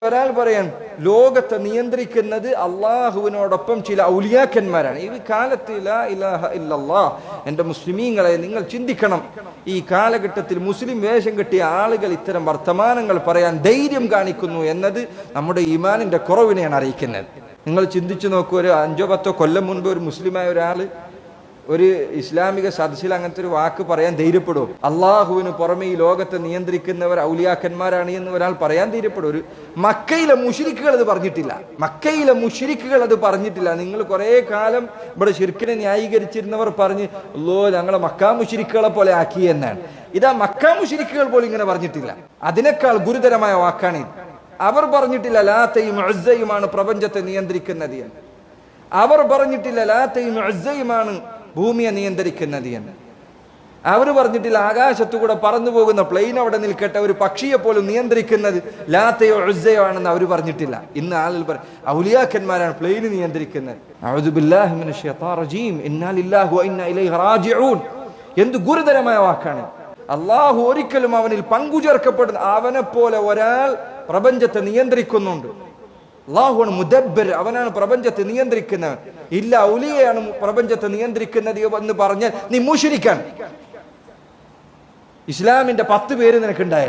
ഒരാൾ പറയാൻ ലോകത്തെ നിയന്ത്രിക്കുന്നത് അള്ളാഹുവിനോടൊപ്പം ചില ഔലിയാക്കന്മാരാണ്. ഈ കാലത്ത് ലാ ഇലാഹ ഇല്ലല്ലാഹ്, എന്റെ മുസ്ലിമീങ്ങളെ നിങ്ങൾ ചിന്തിക്കണം. ഈ കാലഘട്ടത്തിൽ മുസ്ലിം വേഷം കെട്ടിയ ആളുകൾ ഇത്തരം വർത്തമാനങ്ങൾ പറയാൻ ധൈര്യം കാണിക്കുന്നു എന്നത് നമ്മുടെ ഈമാനിന്റെ കുറവിനെയാണ് അറിയിക്കുന്നത്. നിങ്ങൾ ചിന്തിച്ചു നോക്കൂ, ഒരു 5-10 കൊല്ലം മുൻപ് ഒരു മുസ്ലിമായ ഒരാൾ ഒരു ഇസ്ലാമിക സദസ്സിൽ അങ്ങനത്തെ ഒരു വാക്ക് പറയാൻ ധൈര്യപ്പെടും? അള്ളാഹുവിന് പുറമെ ഈ ലോകത്തെ നിയന്ത്രിക്കുന്നവർ ഔലിയാക്കന്മാരാണ് എന്ന് ഒരാൾ പറയാൻ ധൈര്യപ്പെടും? ഒരു മക്കയിലെ മുശ്രിക്കുകൾ അത് പറഞ്ഞിട്ടില്ല. മക്കയിലെ മുശ്രിക്കുകൾ അത് പറഞ്ഞിട്ടില്ല. നിങ്ങൾ കുറെ കാലം ഇവിടെ ശിർക്കിനെ ന്യായീകരിച്ചിരുന്നവർ പറഞ്ഞ് അല്ലോ ഞങ്ങളെ മക്കാ മുശ്രിക്കുകളെ പോലെ ആക്കി എന്നാണ്. ഇതാ മക്കാ മുശ്രിക്കുകൾ പോലും ഇങ്ങനെ പറഞ്ഞിട്ടില്ല. അതിനേക്കാൾ ഗുരുതരമായ വാക്കാണ് ഇത്. അവർ പറഞ്ഞിട്ടില്ല ലാത്തയും ഉസ്സയുമാണ് പ്രപഞ്ചത്തെ നിയന്ത്രിക്കുന്നത് എന്ന്. അവർ പറഞ്ഞിട്ടില്ല ലാത്തയും ഉസ്സയുമാണ് ഭൂമിയെ നിയന്ത്രിക്കുന്നത് എന്ന്. അവർ പറഞ്ഞിട്ടില്ല ആകാശത്തുകൂടെ പറന്നു പോകുന്ന പ്ലെയിൻ അവിടെ നിൽക്കട്ടെ ഒരു പക്ഷിയെ പോലും നിയന്ത്രിക്കുന്നത് ലാത്തയോ ഉസ്സയോ ആണെന്ന് അവർ പറഞ്ഞിട്ടില്ല. ഇന്ന് ആളുകൾ ഔലിയാക്കന്മാരാണ് പ്ലെയിന് നിയന്ത്രിക്കുന്നത്. അഊദു ബില്ലാഹി മിനശ് ശൈത്താനിർ റജീം. ഇന്നാ ലില്ലാഹി വ ഇന്നാ ഇലൈഹി റാജിഊൻ. എന്ത് ഗുരുതരമായ വാക്കാണ്! അള്ളാഹു ഒരിക്കലും അവനിൽ പങ്കുചേർക്കപ്പെടുന്ന അവനെ പോലെ ഒരാൾ പ്രപഞ്ചത്തെ നിയന്ത്രിക്കുന്നുണ്ട്. അള്ളാഹുവാണ് മുദബ്ബിർ, അവനാണ് പ്രപഞ്ചത്തെ നിയന്ത്രിക്കുന്നവൻ. ഇല്ല ഔലിയയാണ് പ്രപഞ്ചത്തെ നിയന്ത്രിക്കുന്നത് എന്ന് പറഞ്ഞാൽ നീ മുശ്രിക്കാണ്. ഇസ്ലാമിന്റെ 10 പേര് നിനക്കുണ്ടായാലും